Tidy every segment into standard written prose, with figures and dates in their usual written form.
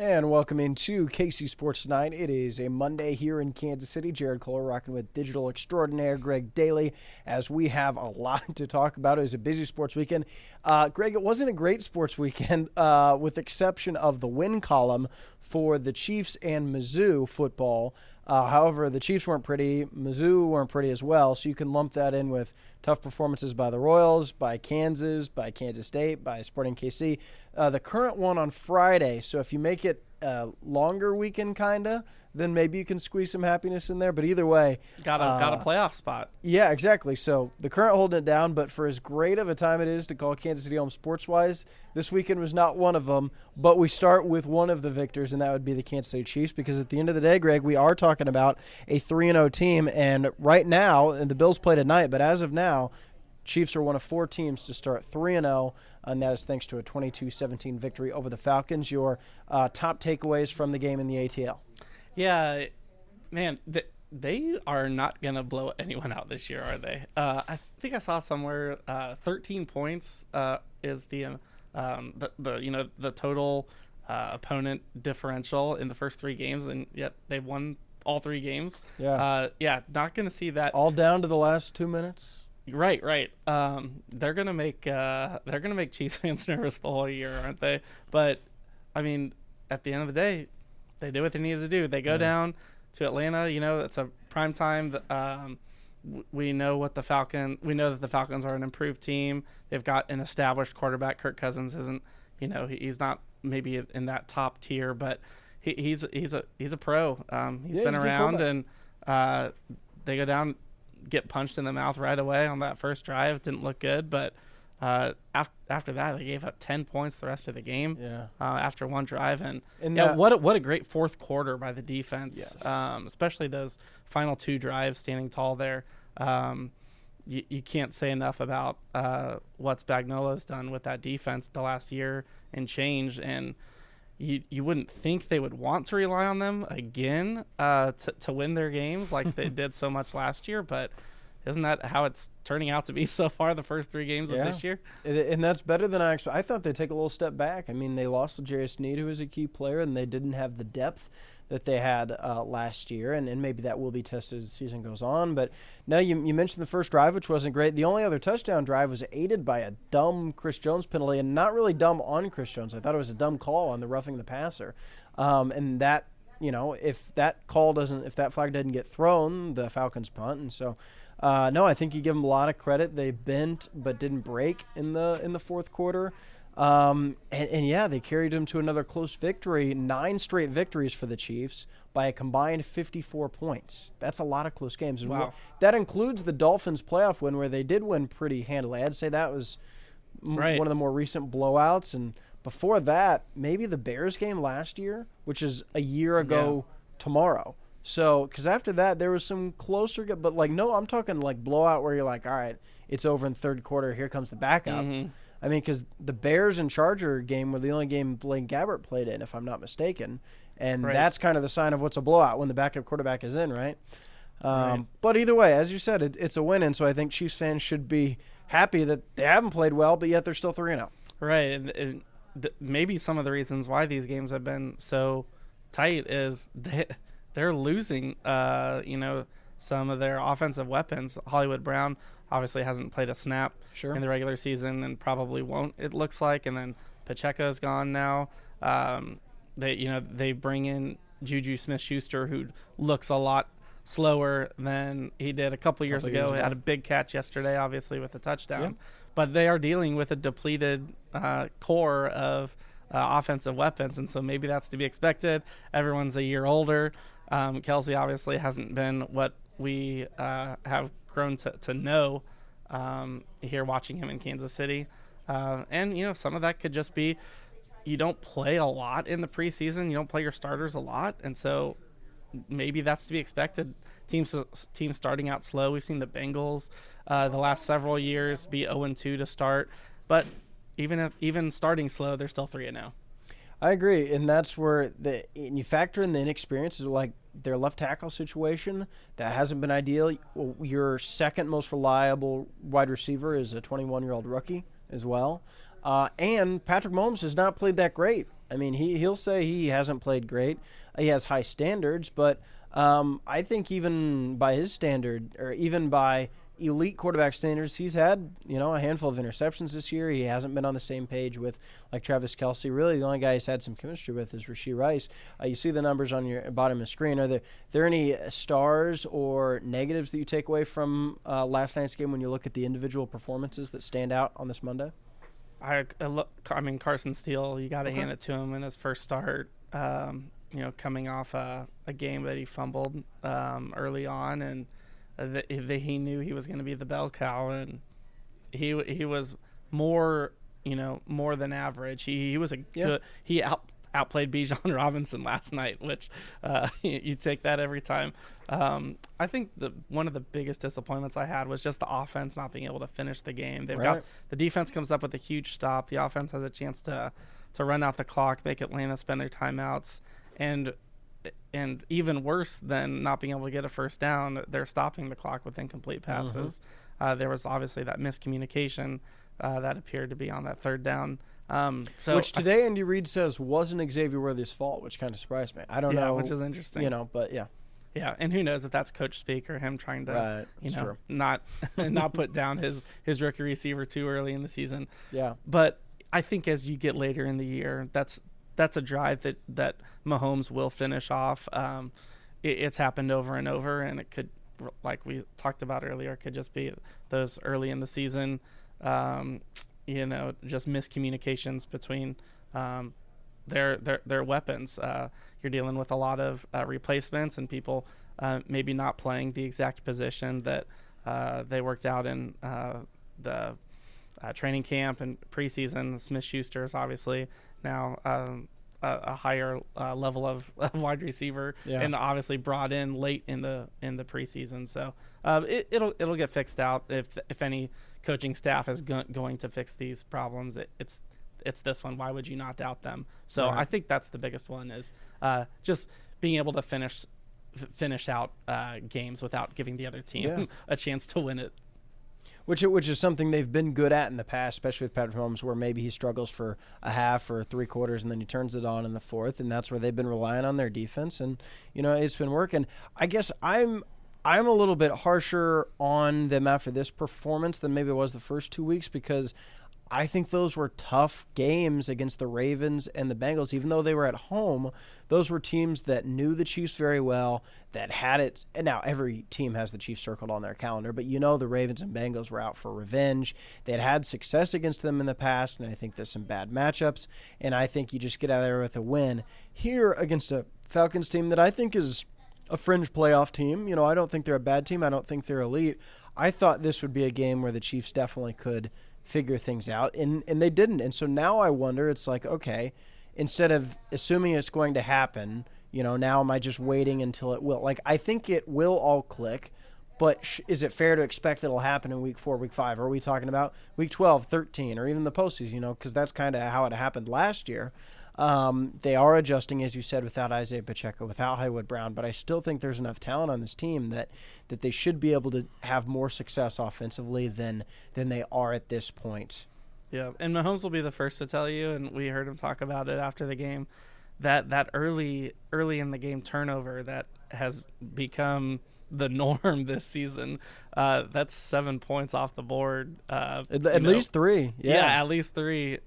And welcome into KC Sports Tonight. It is a Monday here in Kansas City. Jared Koller rocking with digital extraordinaire Greg Dailey as we have a lot to talk about. It was a busy sports weekend. Greg, it wasn't a great sports weekend with exception of the win column for the Chiefs and Mizzou football. However, the Chiefs weren't pretty. Mizzou weren't pretty as well, so you can lump that in with tough performances by the Royals, by Kansas, by Kansas State, by Sporting KC. The current one on Friday, so if you make it a longer weekend kind of, then maybe you can squeeze some happiness in there. But either way. Got a playoff spot. Yeah, exactly. So the current holding it down, but for as great of a time it is to call Kansas City home sports-wise, this weekend was not one of them. But we start with one of the victors, and that would be the Kansas City Chiefs, because at the end of the day, Greg, we are talking about a 3-0 team. And right now, and the Bills play tonight, but as of now, Chiefs are one of 4 teams to start 3-0, and that is thanks to a 22-17 victory over the Falcons. Your top takeaways from the game in the ATL? Yeah, man, they are not going to blow anyone out this year, are they? I think I saw somewhere 13 points is the total opponent differential in the first 3 games, and yet they've won all 3 games. Yeah, not going to see that all down to the last 2 minutes. Right. They're gonna make Chiefs fans nervous the whole year, aren't they? But I mean, at the end of the day, they do what they needed to do. They go down to Atlanta. You know, it's a prime time. We know that the Falcons are an improved team. They've got an established quarterback. Kirk Cousins isn't. He's not maybe in that top tier, but he's a pro. He's been around, and they go down. Get punched in the mouth right away on that first drive. It didn't look good, but after that, they gave up 10 points the rest of the game. After one drive, and what a great fourth quarter by the defense. Yes. Especially those final 2 drives, standing tall there. You can't say enough about what Spagnuolo's done with that defense the last year and change, and you wouldn't think they would want to rely on them again to win their games like they did so much last year, but isn't that how it's turning out to be so far, the first 3 games of this year? And that's better than I expected. I thought they'd take a little step back. I mean, they lost to Jarius Sneed, who was a key player, and they didn't have the depth that they had last year, and maybe that will be tested as the season goes on. But now you mentioned the first drive, which wasn't great. The only other touchdown drive was aided by a dumb Chris Jones penalty, and not really dumb on Chris Jones. I thought it was a dumb call on the roughing the passer. And that, if that flag doesn't get thrown, the Falcons punt. And so, no, I think you give them a lot of credit. They bent but didn't break in the fourth quarter. They carried them to another close victory, 9 straight victories for the Chiefs by a combined 54 points. That's a lot of close games. Wow. That includes the Dolphins playoff win, where they did win pretty handily. I'd say that was one of the more recent blowouts. And before that, maybe the Bears game last year, which is a year ago tomorrow. So, because after that, there was some closer, but I'm talking blowout where you're like, all right, it's over in third quarter. Here comes the backup. Mm-hmm. I mean, because the Bears and Charger game were the only game Blaine Gabbert played in, if I'm not mistaken. And that's kind of the sign of what's a blowout, when the backup quarterback is in, right? But either way, as you said, it's a win. And so I think Chiefs fans should be happy that they haven't played well, but yet they're still 3-0. Right. And maybe some of the reasons why these games have been so tight is they're losing, some of their offensive weapons. Hollywood Brown obviously hasn't played a snap in the regular season and probably won't, it looks like. And then Pacheco's gone now. They bring in Juju Smith-Schuster, who looks a lot slower than he did a couple years ago. He had a big catch yesterday, obviously, with a touchdown. Yeah. But they are dealing with a depleted core of offensive weapons, and so maybe that's to be expected. Everyone's a year older. Kelsey obviously hasn't been what we have grown to know here watching him in Kansas City. And some of that could just be you don't play a lot in the preseason. You don't play your starters a lot, and so maybe that's to be expected. Teams starting out slow. We've seen the Bengals the last several years be 0-2 to start, but even starting slow, they're still 3-0. I agree, and that's where you factor in the inexperience, like their left tackle situation. That hasn't been ideal. Your second most reliable wide receiver is a 21-year-old rookie as well. And Patrick Mahomes has not played that great I mean, he'll say he hasn't played great. He has high standards, but I think even by his standard, or even by elite quarterback standards, he's had, a handful of interceptions this year. He hasn't been on the same page with like Travis Kelce. Really, the only guy he's had some chemistry with is Rashee Rice. You see the numbers on your bottom of the screen. Are there any stars or negatives that you take away from last night's game when you look at the individual performances that stand out on this Monday? I mean, Carson Steele, you got to hand it to him in his first start. Coming off a game that he fumbled early on, and he knew he was going to be the bell cow, and he was more than average. He was good. He outplayed Bijan Robinson last night, which you take that every time. I think one of the biggest disappointments I had was just the offense not being able to finish the game. The defense comes up with a huge stop. The offense has a chance to run out the clock, make Atlanta spend their timeouts, and even worse than not being able to get a first down, they're stopping the clock with incomplete passes. There was obviously that miscommunication that appeared to be on that third down. Which today Andy Reid says wasn't Xavier Worthy's fault, which kind of surprised me. I don't know. Which is interesting. But yeah. Yeah, and who knows if that's coach speak or him trying to, true. not put down his rookie receiver too early in the season. Yeah. But I think as you get later in the year, that's a drive that Mahomes will finish off. It's happened over and over, and it could, like we talked about earlier, could just be those early in the season, just miscommunications between their weapons. You're dealing with a lot of replacements and people maybe not playing the exact position that they worked out in the training camp and preseason. Smith-Schuster is obviously now a higher level of wide receiver, and obviously brought in late in the preseason. So it'll get fixed out if any coaching staff is going to fix these problems. It's this one. Why would you not doubt them? So I think that's the biggest one, is just being able to finish out games without giving the other team a chance to win it. Which is something they've been good at in the past, especially with Patrick Mahomes, where maybe he struggles for a half or three quarters and then he turns it on in the fourth, and that's where they've been relying on their defense, and it's been working. I guess I'm a little bit harsher on them after this performance than maybe it was the first 2 weeks, because I think those were tough games against the Ravens and the Bengals. Even though they were at home, those were teams that knew the Chiefs very well, that had it. And now every team has the Chiefs circled on their calendar, but the Ravens and Bengals were out for revenge. They had success against them in the past, and I think there's some bad matchups, and I think you just get out of there with a win. Here against a Falcons team that I think is a fringe playoff team. I don't think they're a bad team. I don't think they're elite. I thought this would be a game where the Chiefs definitely could figure things out, and they didn't. And so now I wonder, it's like, okay, instead of assuming it's going to happen, now am I just waiting until it will? Like, I think it will all click, but is it fair to expect it'll happen in week 4, week 5? Or are we talking about week 12, 13, or even the postseason, because that's kind of how it happened last year. They are adjusting, as you said, without Isaiah Pacheco, without Hollywood Brown, but I still think there's enough talent on this team that they should be able to have more success offensively than they are at this point. Yeah, and Mahomes will be the first to tell you, and we heard him talk about it after the game, that early in the game turnover that has become the norm this season. That's 7 points off the board. At least 3. Yeah, at least 3.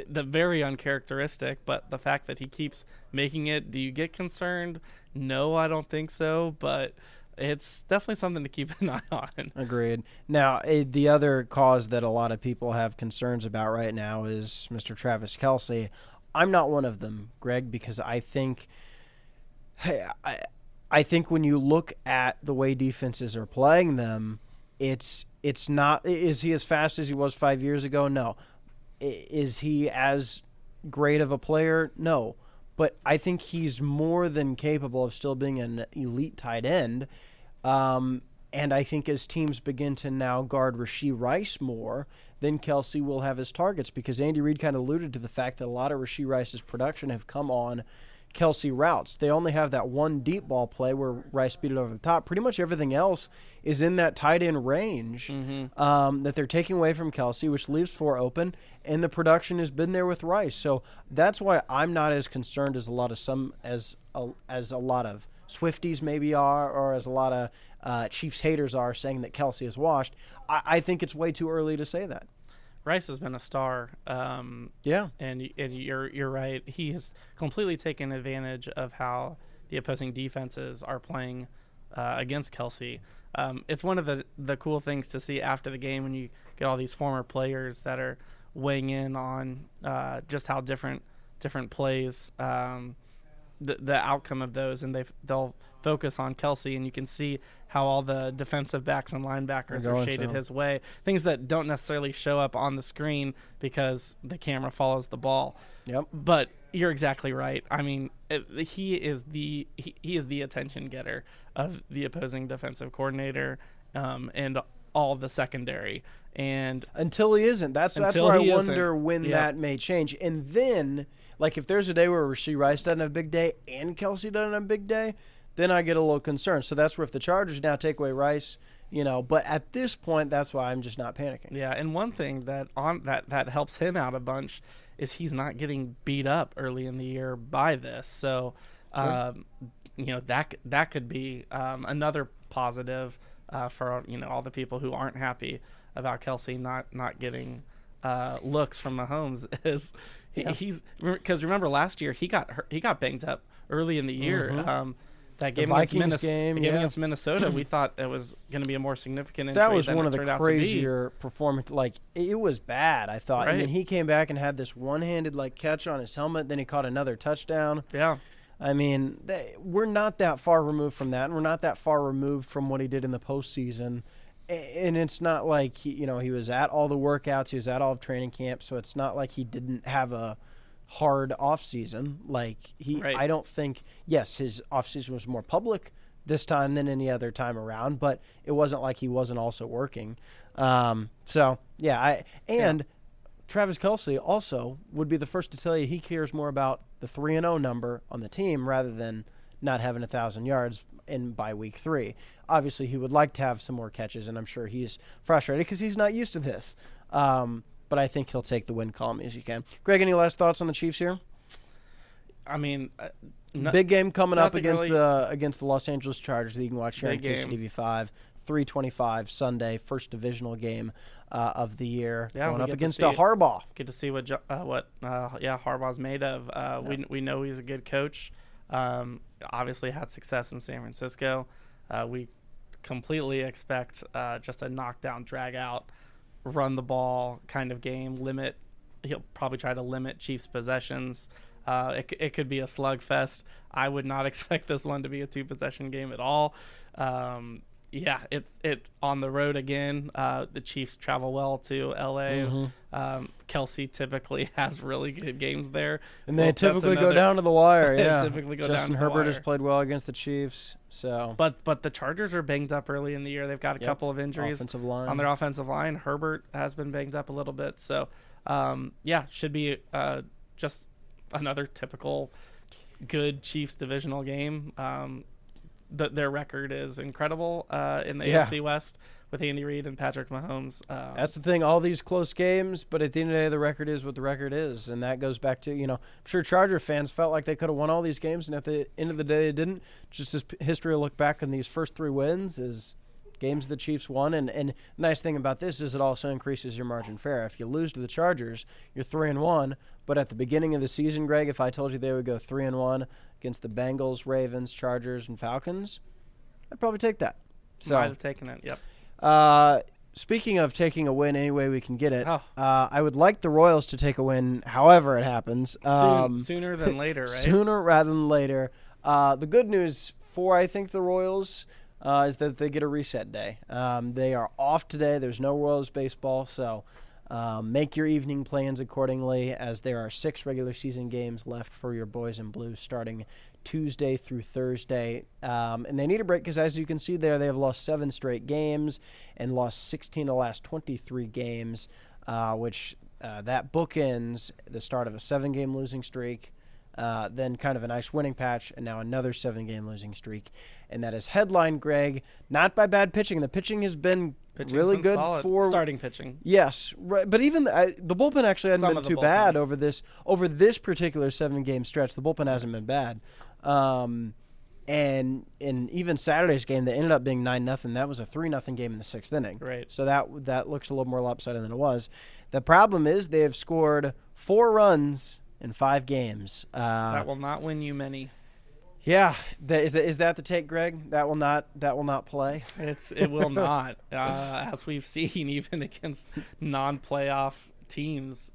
The very uncharacteristic, but the fact that he keeps making it, do you get concerned? No, I don't think so, but it's definitely something to keep an eye on. Agreed. Now, the other cause that a lot of people have concerns about right now is Mr. Travis Kelce. I'm not one of them, Greg, because I think when you look at the way defenses are playing them, it's not. Is he as fast as he was 5 years ago? No. Is he as great of a player? No. But I think he's more than capable of still being an elite tight end. And I think as teams begin to now guard Rashee Rice more, then Kelce will have his targets, because Andy Reid kind of alluded to the fact that a lot of Rashee Rice's production have come on Kelsey routes. They only have that one deep ball play where Rice beat it over the top. Pretty much everything else is in that tight end range that they're taking away from Kelsey, which leaves 4 open, and the production has been there with Rice. So that's why I'm not as concerned as a lot of Swifties maybe are, or as a lot of Chiefs haters are, saying that Kelsey is washed. I think it's way too early to say that. Rice has been a star. And you're right. He has completely taken advantage of how the opposing defenses are playing against Kelsey. It's one of the cool things to see after the game when you get all these former players that are weighing in on just how different plays, the outcome of those, and they'll focus on Kelsey, and you can see how all the defensive backs and linebackers are shaded his way. Things that don't necessarily show up on the screen because the camera follows the ball. Yep. But you're exactly right. I mean, he is the attention getter of the opposing defensive coordinator and all the secondary. And until he isn't, that's where I wonder when that may change. And then, like, if there's a day where Rashee Rice doesn't have a big day and Kelsey doesn't have a big day, then I get a little concerned. So that's where if the Chargers now take away Rice, but at this point, that's why I'm just not panicking. Yeah, and one thing that helps him out a bunch is he's not getting beat up early in the year by this. So, that could be another positive for all the people who aren't happy about Kelsey not getting looks from Mahomes. He's because remember last year he got banged up early in the year. That game against Minnesota, we thought it was going to be a more significant injury. That was one of the crazier performance. Like, it was bad, I thought. Right. And then he came back and had this one-handed catch on his helmet. Then he caught another touchdown. Yeah. I mean, we're not that far removed from that, and we're not that far removed from what he did in the postseason. And it's not like he was at all the workouts, he was at all of training camp, so it's not like he didn't have a hard offseason. I don't think, yes, his offseason was more public this time than any other time around, but it wasn't like he wasn't also working. Travis Kelce also would be the first to tell you he cares more about the 3-0 number on the team rather than not having 1,000 yards by week 3. Obviously, he would like to have some more catches, and I'm sure he's frustrated because he's not used to this. But I think he'll take the win column as you can. Greg, any last thoughts on the Chiefs here? I mean, big game coming up against the Los Angeles Chargers that you can watch here on KCTV5. 3:25 Sunday, first divisional game of the year, going up against Harbaugh. Get to see what Harbaugh's made of. We know he's a good coach. Obviously had success in San Francisco. We completely expect just a knockdown, drag out, run the ball kind of game. He'll probably try to limit Chiefs possessions. It could be a slugfest. I would not expect this one to be a 2-possession game at all. It on the road again. The Chiefs travel well to LA. Kelsey typically has really good games there, and they typically go down to the wire. Yeah, typically go Justin down to Herbert the wire. has played well against the Chiefs. So, but the Chargers are banged up early in the year. They've got a couple of injuries on their offensive line. Herbert has been banged up a little bit. So, should be just another typical good Chiefs divisional game. Their record is incredible in the AFC West with Andy Reid and Patrick Mahomes. That's the thing, all these close games, but at the end of the day, the record is what the record is, and that goes back to, I'm sure Charger fans felt like they could have won all these games, and at the end of the day, they didn't. Just as history will look back on these first 3 wins is games the Chiefs won, and the nice thing about this is it also increases your margin fair. If you lose to the Chargers, you're 3-1, but at the beginning of the season, Greg, if I told you they would go 3-1 against the Bengals, Ravens, Chargers, and Falcons, I'd probably take that. So Might have taken it, yep. Speaking of taking a win any way we can get it, I would like the Royals to take a win however it happens. Sooner than later, right? Sooner rather than later. The good news for, I think, the Royals is that they get a reset day. They are off today. There's no Royals baseball, so make your evening plans accordingly, as there are 6 regular season games left for your boys in blue starting Tuesday through Thursday. And they need a break because, as you can see there, they have lost 7 straight games and lost 16 of the last 23 games, which that bookends the start of a 7-game losing streak then kind of a nice winning patch, and now another 7-game losing streak. And that is headlined, Greg, not by bad pitching. The pitching has been really good solid. for Starting pitching. Yes, right, but even the bullpen actually hasn't been too bad over this particular 7-game stretch. The bullpen hasn't been bad. And in even Saturday's game, they ended up being 9-0. That was a 3-0 game in the 6th inning. Right. So that looks a little more lopsided than it was. The problem is they have scored 4 runs in 5 games. That will not win you many. Yeah, is that the take, Greg? That will not play. It will not, as we've seen even against non-playoff teams.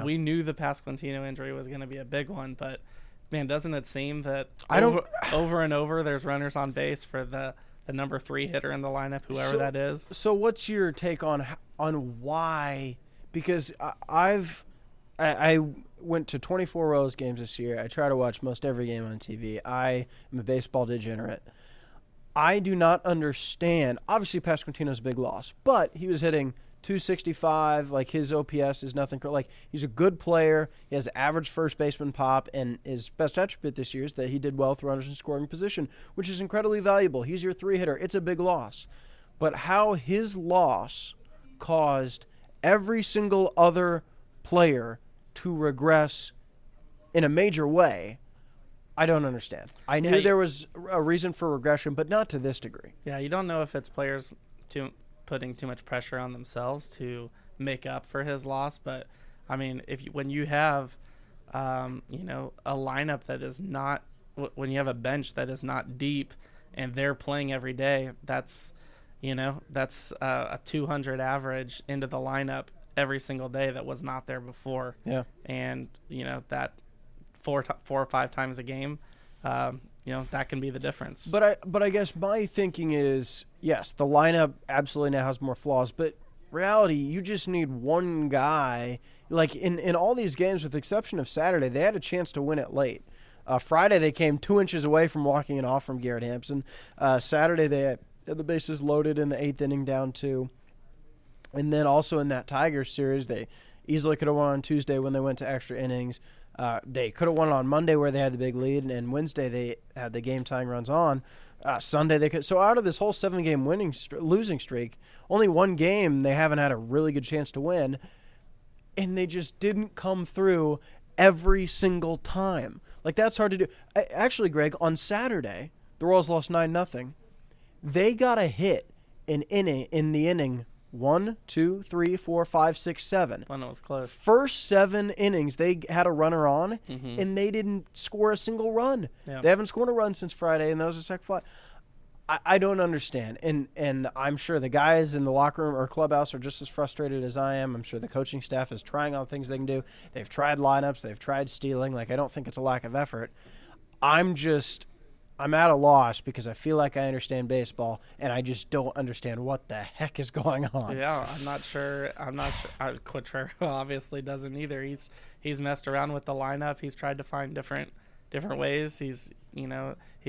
We knew the Pasquantino injury was going to be a big one, but man, doesn't it seem that over and over there's runners on base for the number 3 hitter in the lineup, whoever that is? So what's your take on why? Because I went to 24 Royals games this year. I try to watch most every game on TV. I am a baseball degenerate. I do not understand. Obviously, Pasquantino's a big loss, but he was hitting .265. Like, his OPS is nothing. Like, he's a good player. He has average first baseman pop, and his best attribute this year is that he did well with runners in scoring position, which is incredibly valuable. He's your 3 hitter. It's a big loss. But how his loss caused every single other player to regress in a major way, I don't understand. I knew there was a reason for regression, but not to this degree. Yeah, you don't know if it's players putting too much pressure on themselves to make up for his loss, but I mean, when you have a lineup that is not, when you have a bench that is not deep and they're playing every day, that's a 200 average into the lineup every single day that was not there before. Yeah. And that 4 or 5 times a game, that can be the difference. But I guess my thinking is, yes, the lineup absolutely now has more flaws, but reality, you just need one guy. Like in all these games, with the exception of Saturday, they had a chance to win it late. Friday, they came 2 inches away from walking it off from Garrett Hampson. Saturday, they had the bases loaded in the 8th inning, down 2. And then also in that Tigers series, they easily could have won on Tuesday when they went to extra innings. They could have won on Monday where they had the big lead, and Wednesday they had the game-tying runs on. Sunday they could. So out of this whole 7-game losing streak, only one game they haven't had a really good chance to win, and they just didn't come through every single time. Like, that's hard to do. Actually, Greg, on Saturday, the Royals lost 9-0. They got a hit in the inning 1, 2, 3, 4, 5, 6, 7. When it was close. First 7 innings, they had a runner on, and they didn't score a single run. Yeah. They haven't scored a run since Friday, and that was a sac fly. I don't understand, and I'm sure the guys in the locker room or clubhouse are just as frustrated as I am. I'm sure the coaching staff is trying all the things they can do. They've tried lineups. They've tried stealing. Like, I don't think it's a lack of effort. I'm at a loss because I feel like I understand baseball, and I just don't understand what the heck is going on. Yeah, I'm not sure. Contreras obviously doesn't either. He's messed around with the lineup. He's tried to find different ways. He's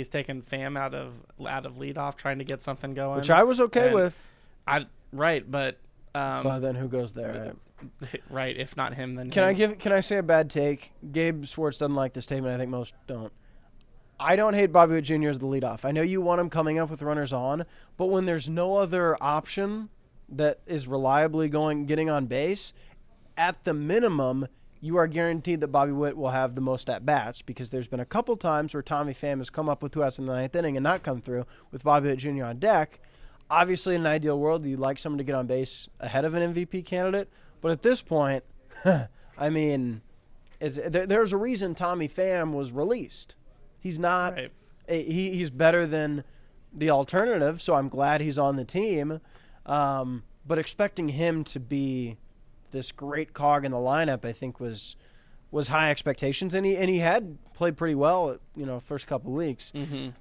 taken Pham out of leadoff, trying to get something going, which I was okay with. But then who goes there? Right? Right. If not him, then Can I say a bad take? Gabe Swartz doesn't like this statement. I think most don't. I don't hate Bobby Witt Jr. as the leadoff. I know you want him coming up with runners on, but when there's no other option that is reliably getting on base, at the minimum, you are guaranteed that Bobby Witt will have the most at-bats, because there's been a couple times where Tommy Pham has come up with 2 outs in the 9th inning and not come through with Bobby Witt Jr. on deck. Obviously, in an ideal world, you'd like someone to get on base ahead of an MVP candidate, but at this point, I mean, there's a reason Tommy Pham was released. He's not right. He's better than the alternative, so I'm glad he's on the team. But expecting him to be this great cog in the lineup, I think, was high expectations, and he had played pretty well, first couple of weeks.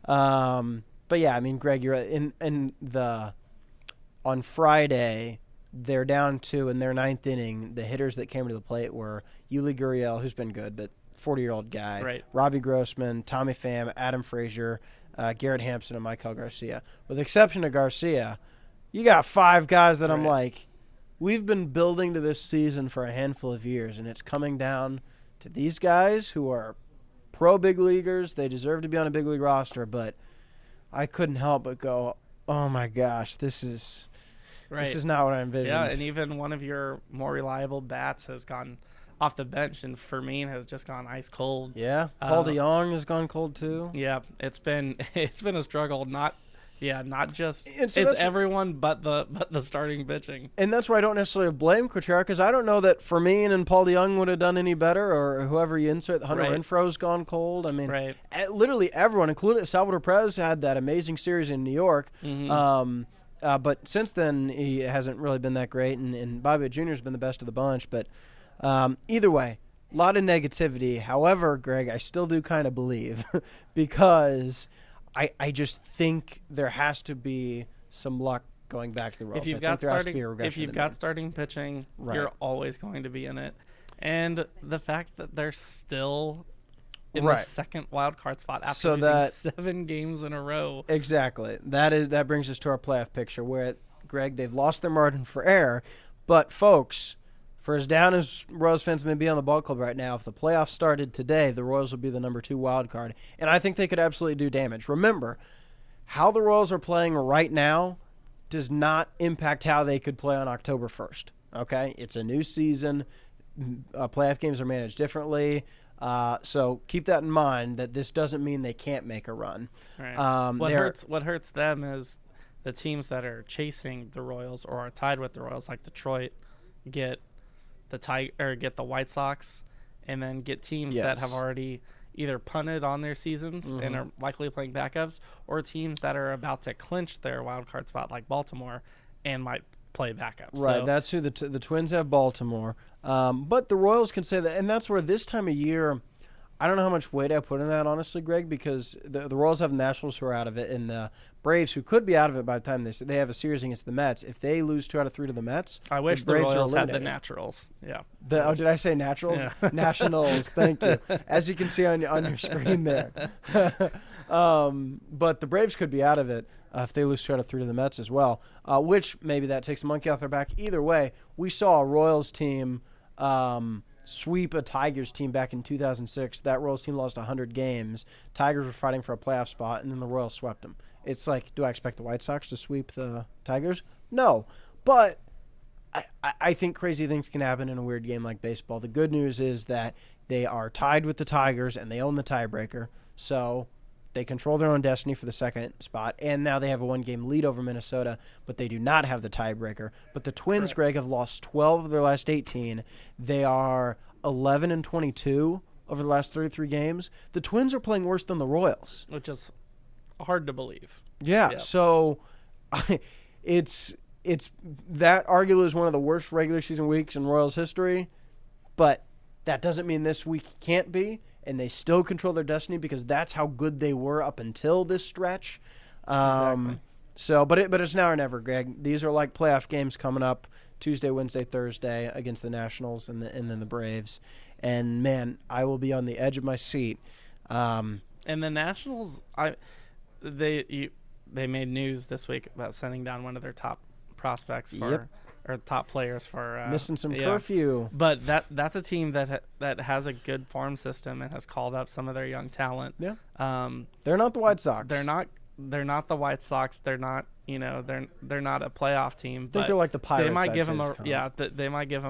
But yeah, I mean, Greg, you're on Friday, they're down 2 in their 9th inning. The hitters that came to the plate were Yuli Gurriel, who's been good, but 40-year-old guy, right. Robbie Grossman, Tommy Pham, Adam Frazier, Garrett Hampson, and Michael Garcia. With the exception of Garcia, you got 5 guys that I'm like, we've been building to this season for a handful of years, and it's coming down to these guys who are pro big leaguers. They deserve to be on a big league roster, but I couldn't help but go, oh my gosh, this is not what I envisioned. Yeah, and even one of your more reliable bats has gone off the bench, and Fermin has just gone ice cold. Yeah, Paul DeYoung has gone cold too. Yeah, it's been a struggle. Not just And so it's everyone but the starting pitching. And that's where I don't necessarily blame Couturier, because I don't know that Fermin and Paul DeYoung would have done any better, or whoever you insert. Hunter Renfroe's gone cold. I mean, literally everyone, including Salvador Perez, had that amazing series in New York. Mm-hmm. But since then, he hasn't really been that great, and Bobby Jr. has been the best of the bunch. But either way, a lot of negativity. However, Greg, I still do kind of believe because I just think there has to be some luck going back to the Royals. If you've got starting pitching, you're always going to be in it. And the fact that they're still in the second wild card spot after losing 7 games in a row. Exactly. That brings us to our playoff picture where, Greg, they've lost their margin for error. But, folks, for as down as Royals fans may be on the ball club right now, if the playoffs started today, the Royals would be the number 2 wild card. And I think they could absolutely do damage. Remember, how the Royals are playing right now does not impact how they could play on October 1st. Okay? It's a new season. Playoff games are managed differently. So keep that in mind, that this doesn't mean they can't make a run. Right. What hurts them is the teams that are chasing the Royals or are tied with the Royals, like Detroit, get the White Sox, and then get teams that have already either punted on their seasons and are likely playing backups, or teams that are about to clinch their wild card spot, like Baltimore, and might play backups. Right, so, that's who the Twins have. Baltimore, but the Royals can say that, and that's where this time of year, I don't know how much weight I put in that, honestly, Greg, because the Royals have the Nationals who are out of it, and the Braves, who could be out of it by the time they have a series against the Mets. If they lose 2 out of 3 to the Mets, I wish the Royals had the Naturals. Yeah. Did I say Naturals? Yeah. Nationals. Thank you. As you can see on your screen there. But the Braves could be out of it if they lose 2 out of 3 to the Mets as well, which maybe that takes a monkey off their back. Either way, we saw a Royals team sweep a Tigers team back in 2006. That Royals team lost 100 games. Tigers were fighting for a playoff spot, and then the Royals swept them. It's like, do I expect the White Sox to sweep the Tigers? No. But I think crazy things can happen in a weird game like baseball. The good news is that they are tied with the Tigers, and they own the tiebreaker. So they control their own destiny for the second spot, and now they have a 1-game lead over Minnesota, but they do not have the tiebreaker. But the Twins, Greg, have lost 12 of their last 18. They are 11-22 over the last 33 games. The Twins are playing worse than the Royals, which is hard to believe. Yeah. So it's that arguably is one of the worst regular season weeks in Royals history, but that doesn't mean this week can't be. And they still control their destiny because that's how good they were up until this stretch. Exactly. So, but it's now or never, Greg. These are like playoff games coming up Tuesday, Wednesday, Thursday against the Nationals and then the Braves. And man, I will be on the edge of my seat. And the Nationals, they made news this week about sending down one of their top prospects for. Or top players for missing some curfew. But that's a team that has a good farm system and has called up some of their young talent. Yeah. They're not the White Sox. They're not the White Sox. They're not they're not a playoff team. I think they're like the Pirates. They might give them they might give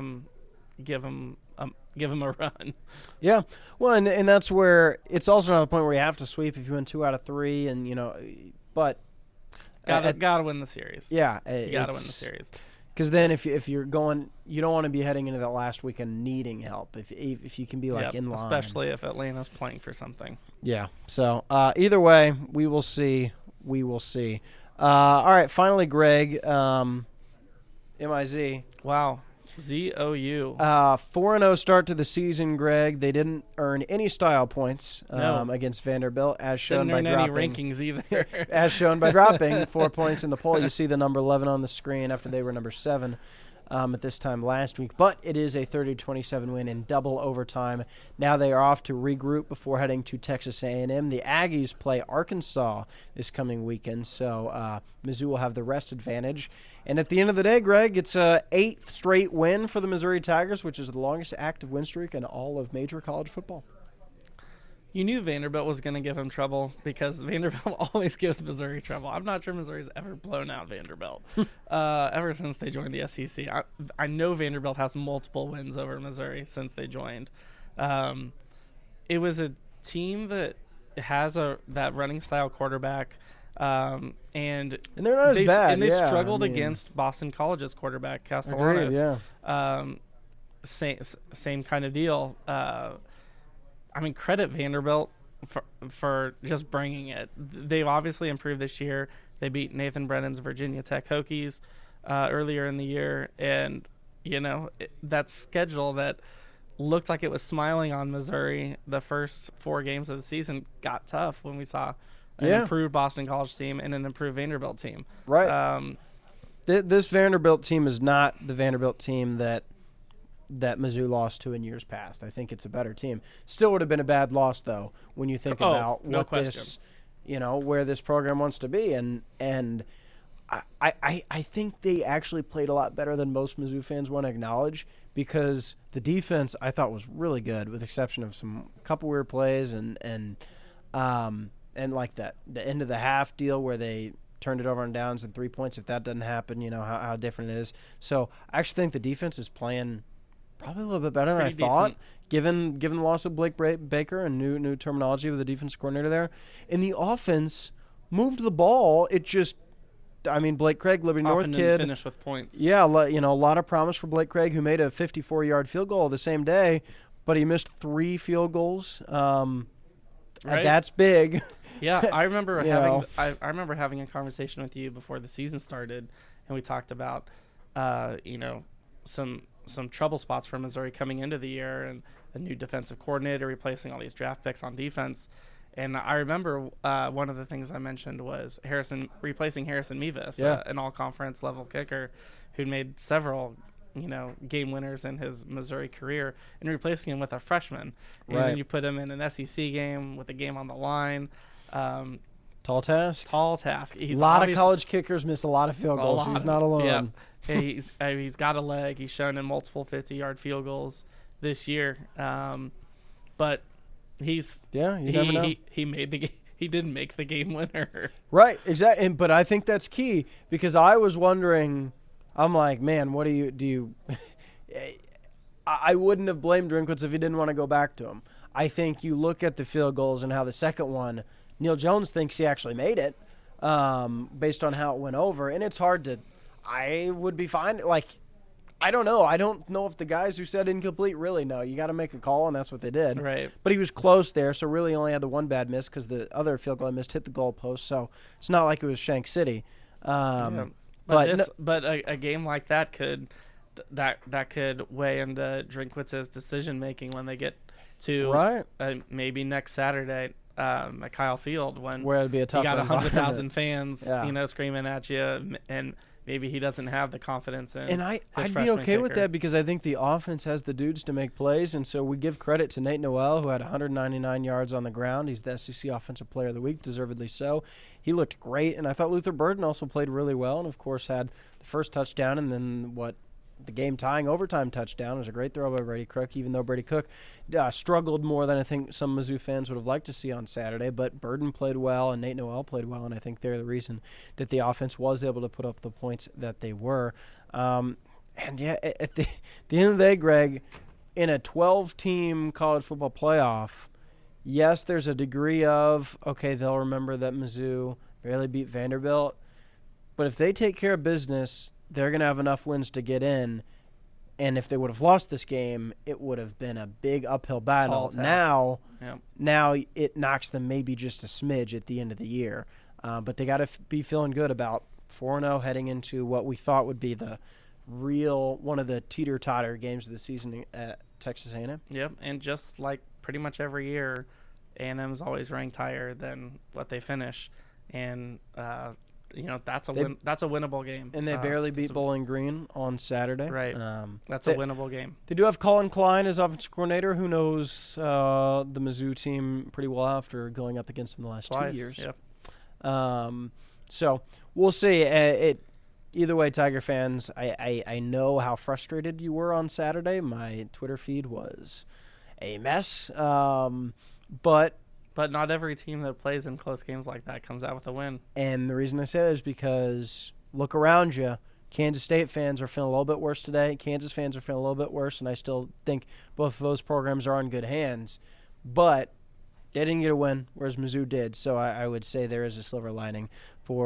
them a run. Yeah. Well, and that's where it's also another point where you have to sweep if you win 2 out of 3, and but gotta win the series. Yeah, you gotta win the series. Because then if you're going, you don't want to be heading into that last weekend needing help. If you can be in line. Especially if Atlanta's playing for something. Yeah. So either way, we will see. All right. Finally, Greg, MIZ. Wow. ZOU. 4-0 start to the season, Greg. They didn't earn any style points against Vanderbilt, as shown by dropping any rankings either. As shown by dropping 4 points in the poll. You see the number 11 on the screen after they were number 7 at this time last week. But it is a 30-27 win in double overtime. Now they are off to regroup before heading to Texas A&M. The Aggies play Arkansas this coming weekend, so Mizzou will have the rest advantage. And at the end of the day, Greg, it's a 8th straight win for the Missouri Tigers, which is the longest active win streak in all of major college football. You knew Vanderbilt was going to give him trouble because Vanderbilt always gives Missouri trouble. I'm not sure Missouri's ever blown out Vanderbilt ever since they joined the SEC. I know Vanderbilt has multiple wins over Missouri since they joined. It was a team that has that running style quarterback, and they're not as bad. And they struggled against Boston College's quarterback, Castellanos. Agreed, Same kind of deal. Credit Vanderbilt for just bringing it. They've obviously improved this year. They beat Nathan Brennan's Virginia Tech Hokies earlier in the year, and that schedule that looked like it was smiling on Missouri the first 4 games of the season got tough when we saw an improved Boston College team and an improved Vanderbilt team. Right. This Vanderbilt team is not the Vanderbilt team that Mizzou lost to in years past. I think it's a better team. Still would have been a bad loss, though, when you think about where this program wants to be. And I think they actually played a lot better than most Mizzou fans want to acknowledge, because the defense I thought was really good, with the exception of some couple weird plays and like that the end of the half deal where they turned it over on downs and 3 points. If that doesn't happen, how different it is. So I actually think the defense is playing probably a little bit better than I thought, given the loss of Blake Baker and new terminology with the defense coordinator there. And the offense moved the ball. Blake Craig, Liberty North kid, finished with points. Yeah, a lot of promise for Blake Craig, who made a 54-yard field goal the same day, but he missed 3 field goals. Right. That's big. Yeah, I remember I remember having a conversation with you before the season started, and we talked about some trouble spots for Missouri coming into the year, and a new defensive coordinator replacing all these draft picks on defense. And I remember one of the things I mentioned was replacing Harrison Mevis, an all-conference level kicker who'd made several game winners in his Missouri career, and replacing him with a freshman. And then you put him in an SEC game with a game on the line. Tall task. He's a lot of college kickers miss a lot of field goals. He's not alone. Yeah. He's got a leg. He's shown in multiple 50-yard field goals this year. But you never know. He made the game. He didn't make the game winner. Right, exactly. But I think that's key, because I was wondering, I'm like, man, what do you I wouldn't have blamed Drinkwitz if he didn't want to go back to him. I think you look at the field goals and how the second one, Neil Jones thinks he actually made it, based on how it went over. And it's hard to – I would be fine. Like, I don't know. I don't know if the guys who said incomplete really know. You got to make a call, and that's what they did. Right. But he was close there, so really only had the one bad miss because the other field goal I missed hit the goalpost. So it's not like it was Shank City. But a game like that could weigh into Drinkwitz's decision-making when they get to maybe next Saturday at Kyle Field, where it'd be a tough. You got 100,000 fans, screaming at you, and maybe he doesn't have the confidence in. And I'd be okay with that, because I think the offense has the dudes to make plays, and so we give credit to Nate Noel, who had 199 yards on the ground. He's the SEC Offensive Player of the Week, deservedly so. He looked great, and I thought Luther Burden also played really well, and of course had the first touchdown, and then the game-tying overtime touchdown. It was a great throw by Brady Cook, even though Brady Cook struggled more than I think some Mizzou fans would have liked to see on Saturday. But Burden played well, and Nate Noel played well, and I think they're the reason that the offense was able to put up the points that they were. At the end of the day, Greg, in a 12-team college football playoff, yes, there's a degree of, okay, they'll remember that Mizzou barely beat Vanderbilt. But if they take care of business, they're going to have enough wins to get in. And if they would have lost this game, it would have been a big uphill battle. Now it knocks them maybe just a smidge at the end of the year. But they got to be feeling good about 4-0 heading into what we thought would be the real one of the teeter-totter games of the season at Texas A&M. Yep, and just like pretty much every year, A&M's always ranked higher than what they finish. And that's a winnable game. And they barely beat Bowling Green on Saturday. Right. That's a winnable game. They do have Colin Klein as offensive coordinator, who knows the Mizzou team pretty well after going up against them the last 2 years. Yep. So we'll see. Either way, Tiger fans, I know how frustrated you were on Saturday. My Twitter feed was a mess. But But not every team that plays in close games like that comes out with a win. And the reason I say that is because look around you. Kansas State fans are feeling a little bit worse today. Kansas fans are feeling a little bit worse, and I still think both of those programs are in good hands. But they didn't get a win, whereas Mizzou did. So I would say there is a silver lining for